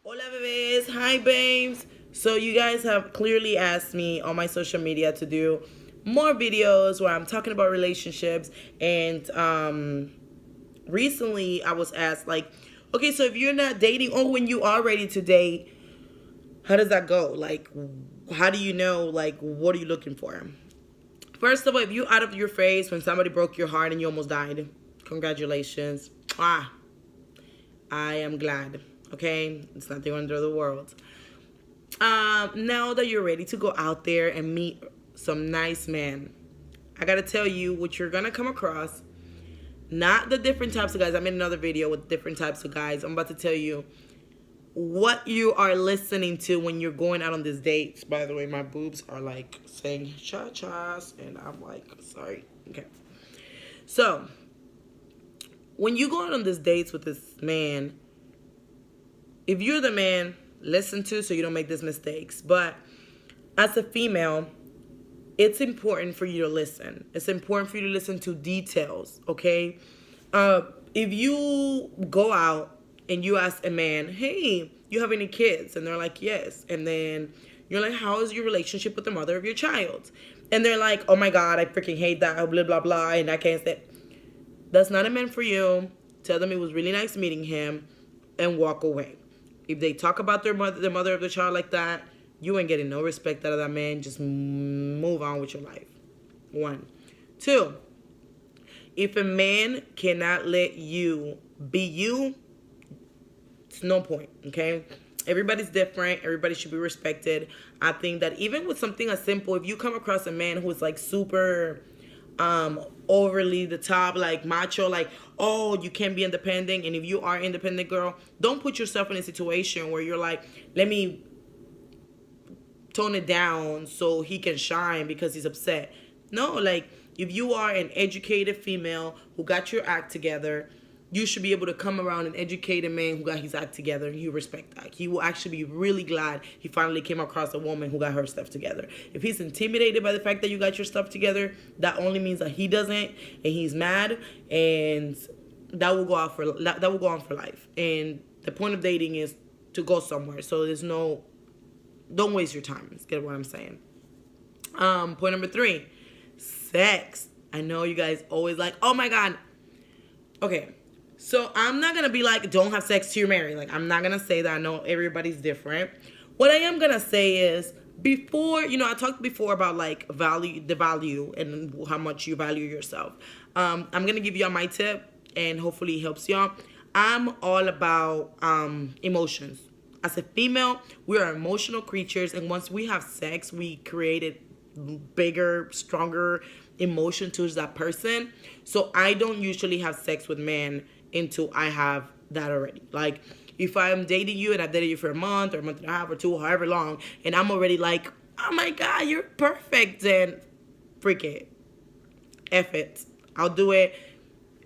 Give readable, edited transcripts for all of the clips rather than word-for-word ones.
Hola bebés, hi babes. So you guys have clearly asked me on my social media to do more videos where I'm talking about relationships and recently I was asked like, okay, so if you're not dating or when you are ready to date, how does that go? Like how do you know like what are you looking for? First of all, if you out of your phase when somebody broke your heart and you almost died, congratulations. I am glad. Okay, it's not the end of the world. Now that you're ready to go out there and meet some nice men, I gotta tell you what you're gonna come across. Not the different types of guys. I made another video with different types of guys. I'm about to tell you what you are listening to when you're going out on these dates. By the way, my boobs are like saying cha-chas, and I'm like, sorry. Okay. So, when you go out on these dates with this man, if you're the man, listen to so you don't make these mistakes. But as a female, it's important for you to listen. It's important for you to listen to details, okay? If you go out and you ask a man, hey, you have any kids? And they're like, yes. And then you're like, how is your relationship with the mother of your child? And they're like, oh my God, I freaking hate that, blah, blah, blah, and I can't say. That's not a man for you. Tell them it was really nice meeting him and walk away. If they talk about the mother of the child like that, you ain't getting no respect out of that man. Just move on with your life. One. Two, if a man cannot let you be you, it's no point, okay? Everybody's different. Everybody should be respected. I think that even with something as simple, if you come across a man who's like super overly the top, like macho, like, oh, you can't be independent, and if you are independent, girl, don't put yourself in a situation where you're like, let me tone it down so he can shine because he's upset. No, like, if you are an educated female who got your act together, you should be able to come around an educated man who got his act together, and you respect that. He will actually be really glad he finally came across a woman who got her stuff together. If he's intimidated by the fact that you got your stuff together, that only means that he doesn't, and he's mad, and that will go on for life. And the point of dating is to go somewhere. So don't waste your time. Get what I'm saying. Point number 3, sex. I know you guys always like, oh my God. Okay. So I'm not going to be like, don't have sex till you're married. Like, I'm not going to say that. I know everybody's different. What I am going to say is, before, I talked before about like the value and how much you value yourself. I'm going to give y'all my tip and hopefully it helps y'all. I'm all about emotions. As a female, we are emotional creatures. And once we have sex, we created bigger, stronger emotion towards that person. So I don't usually have sex with men until I have that already. Like, if I'm dating you and I've dated you for a month or a month and a half or two, however long, and I'm already like, oh my God, you're perfect, then freak it. F it. I'll do it.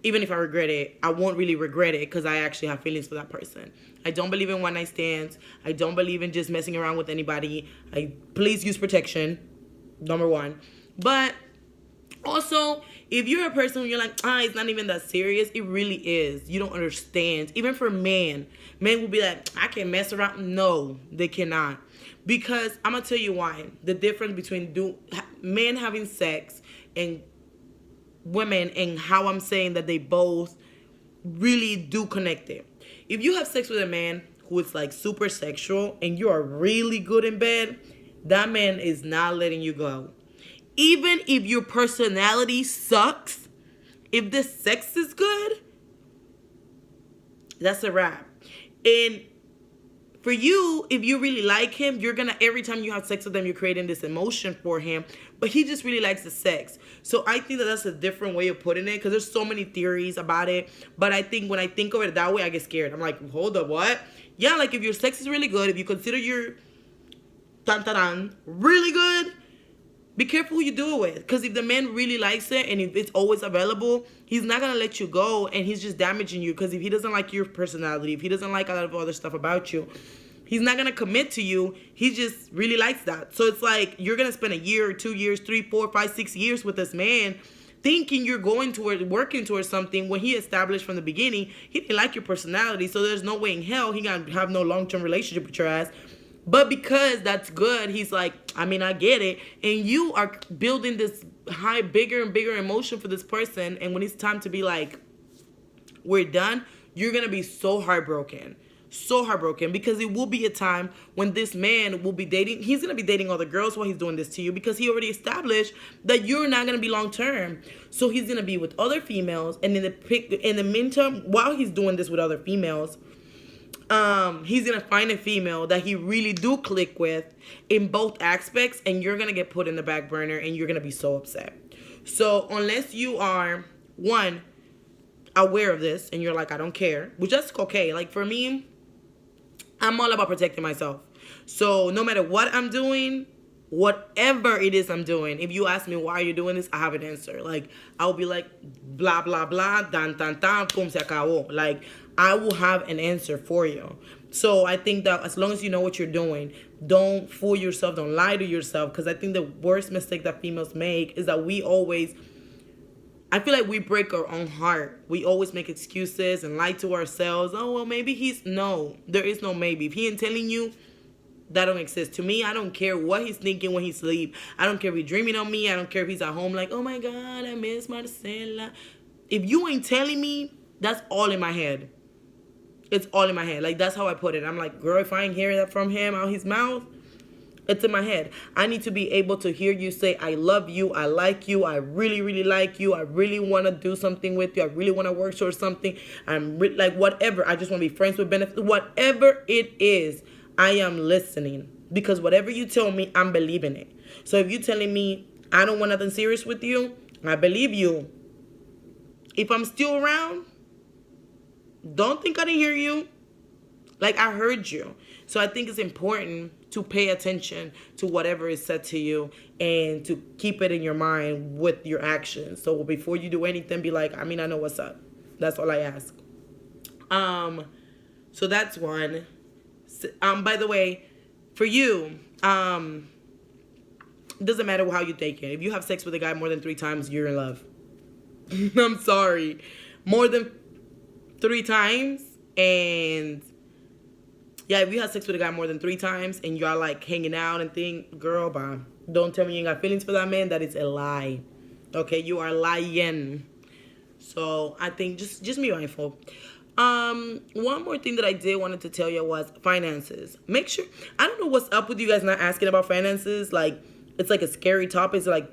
Even if I regret it, I won't really regret it because I actually have feelings for that person. I don't believe in one night stands. I don't believe in just messing around with anybody. Please use protection, number 1. But also, if you're a person who you're like, it's not even that serious, it really is. You don't understand. Even for men will be like, I can mess around. No, they cannot. Because I'm going to tell you why. The difference between men having sex and women, and how I'm saying that they both really do connect it. If you have sex with a man who is like super sexual and you are really good in bed, that man is not letting you go. Even if your personality sucks, if the sex is good, that's a wrap. And for you, if you really like him, you're gonna, every time you have sex with him, you're creating this emotion for him. But he just really likes the sex. So I think that that's a different way of putting it, because there's so many theories about it. But I think when I think of it that way, I get scared. I'm like, hold up, what? Yeah, like if your sex is really good, if you consider your really good, be careful who you do it with. Because if the man really likes it and if it's always available, he's not going to let you go, and he's just damaging you. Because if he doesn't like your personality, if he doesn't like a lot of other stuff about you, he's not going to commit to you. He just really likes that. So it's like you're going to spend a year or 2 years, 3, 4, 5, 6 years with this man thinking you're going towards working towards something when he established from the beginning he didn't like your personality. So there's no way in hell he gonna have no long-term relationship with your ass. But because that's good, he's like, I mean, I get it. And you are building this high, bigger and bigger emotion for this person. And when it's time to be like, we're done, you're going to be so heartbroken. So heartbroken, because it will be a time when this man will be dating. He's going to be dating other girls while he's doing this to you, because he already established that you're not going to be long term. So he's going to be with other females. And in the meantime, while he's doing this with other females, he's gonna find a female that he really do click with in both aspects, and you're gonna get put in the back burner, and you're gonna be so upset. So unless you are, one, aware of this and you're like, I don't care, which is okay. Like for me, I'm all about protecting myself. So no matter what I'm doing, whatever it is I'm doing, if you ask me why you're doing this, I have an answer. Like I'll be like, blah blah blah, dan tan tan, pum se acabó. Like I will have an answer for you. So I think that as long as you know what you're doing, don't fool yourself, don't lie to yourself, because I think the worst mistake that females make is that I feel like we break our own heart. We always make excuses and lie to ourselves. Oh, well, maybe no, there is no maybe. If he ain't telling you, that don't exist. To me, I don't care what he's thinking when he sleep. I don't care if he's dreaming on me. I don't care if he's at home like, oh my God, I miss Marcela. If you ain't telling me, that's all in my head. It's all in my head. Like, that's how I put it. I'm like, girl, if I ain't hearing that from him out his mouth, it's in my head. I need to be able to hear you say, I love you, I like you, I really, really like you, I really want to do something with you, I really want to work towards something, like whatever, I just want to be friends with benefits, whatever it is, I am listening. Because whatever you tell me, I'm believing it. So if you're telling me, I don't want nothing serious with you, I believe you. If I'm still around, don't think I didn't hear you. Like, I heard you. So I think it's important to pay attention to whatever is said to you and to keep it in your mind with your actions. So before you do anything, be like, I mean, I know what's up. That's all I ask. So that's one. By the way, for you, it doesn't matter how you take it. If you have sex with a guy more than 3 times, you're in love. I'm sorry. More than 3 times, and yeah, if you have sex with a guy more than 3 times and y'all like hanging out and girl, bye. Don't tell me you ain't got feelings for that man. That is a lie. Okay, you are lying. So I think just be mindful. One more thing that I wanted to tell you was finances. Make sure, I don't know what's up with you guys not asking about finances. Like, it's like a scary topic. It's like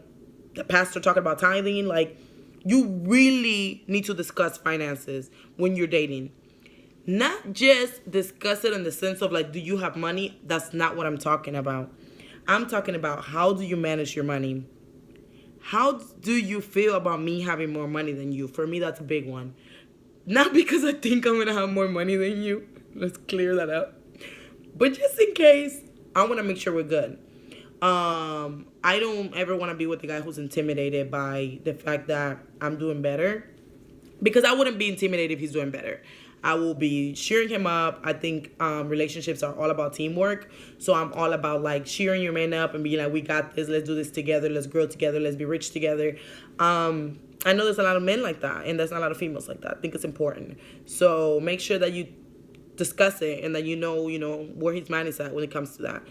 the pastor talking about tithing. Like, you really need to discuss finances when you're dating. Not just discuss it in the sense of like, do you have money? That's not what I'm talking about. I'm talking about, how do you manage your money? How do you feel about me having more money than you? For me, that's a big one. Not because I think I'm going to have more money than you. Let's clear that up. But just in case, I want to make sure we're good. I don't ever want to be with the guy who's intimidated by the fact that I'm doing better. Because I wouldn't be intimidated if he's doing better. I will be cheering him up. I think relationships are all about teamwork. So I'm all about like cheering your man up and being like, we got this. Let's do this together. Let's grow together. Let's be rich together. I know there's a lot of men like that, and there's not a lot of females like that. I think it's important. So make sure that you discuss it and that you know where his mind is at when it comes to that.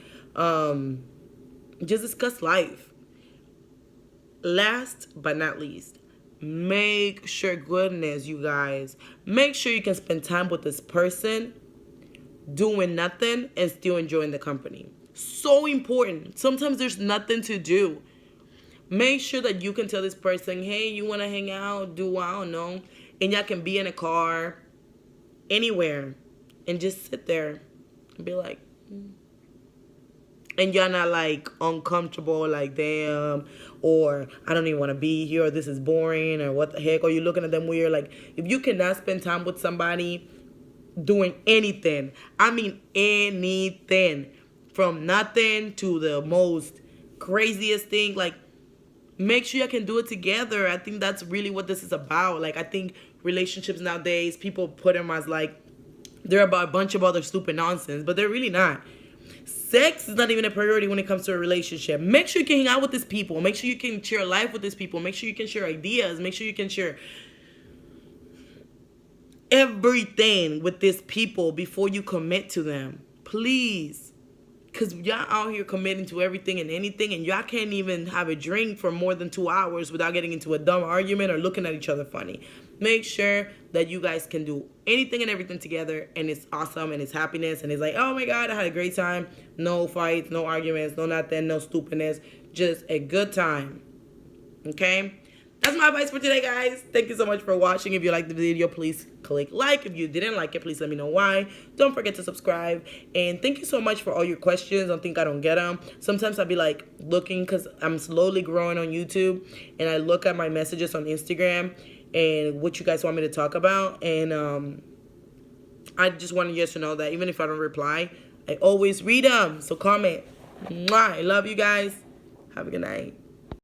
Just discuss life. Last but not least, make sure, goodness, you guys, make sure you can spend time with this person doing nothing and still enjoying the company. So important. Sometimes there's nothing to do. Make sure that you can tell this person, hey, you want to hang out, I don't know, and y'all can be in a car, anywhere, and just sit there and be like, and y'all not like uncomfortable, like, damn, or I don't even want to be here, or this is boring, or what the heck, or you looking at them weird. Like, if you cannot spend time with somebody doing anything, I mean anything, from nothing to the most craziest thing, like, make sure you can do it together. I think that's really what this is about. Like, I think relationships nowadays, people put them as like, they're about a bunch of other stupid nonsense, but they're really not. Sex is not even a priority when it comes to a relationship. Make sure you can hang out with these people. Make sure you can share life with these people. Make sure you can share ideas. Make sure you can share everything with these people before you commit to them. Please. Because y'all out here committing to everything and anything, and y'all can't even have a drink for more than 2 hours without getting into a dumb argument or looking at each other funny. Make sure that you guys can do anything and everything together, and it's awesome, and it's happiness, and it's like, oh my God, I had a great time. No fights, no arguments, no nothing, no stupidness. Just a good time. Okay? That's my advice for today, guys. Thank you so much for watching. If you liked the video, please click like. If you didn't like it, please let me know why. Don't forget to subscribe. And thank you so much for all your questions. Don't think I don't get them. Sometimes I'll be like looking, because I'm slowly growing on YouTube, and I look at my messages on Instagram and what you guys want me to talk about. And I just wanted you guys to know that even if I don't reply, I always read them. So comment. Mwah. I love you guys. Have a good night.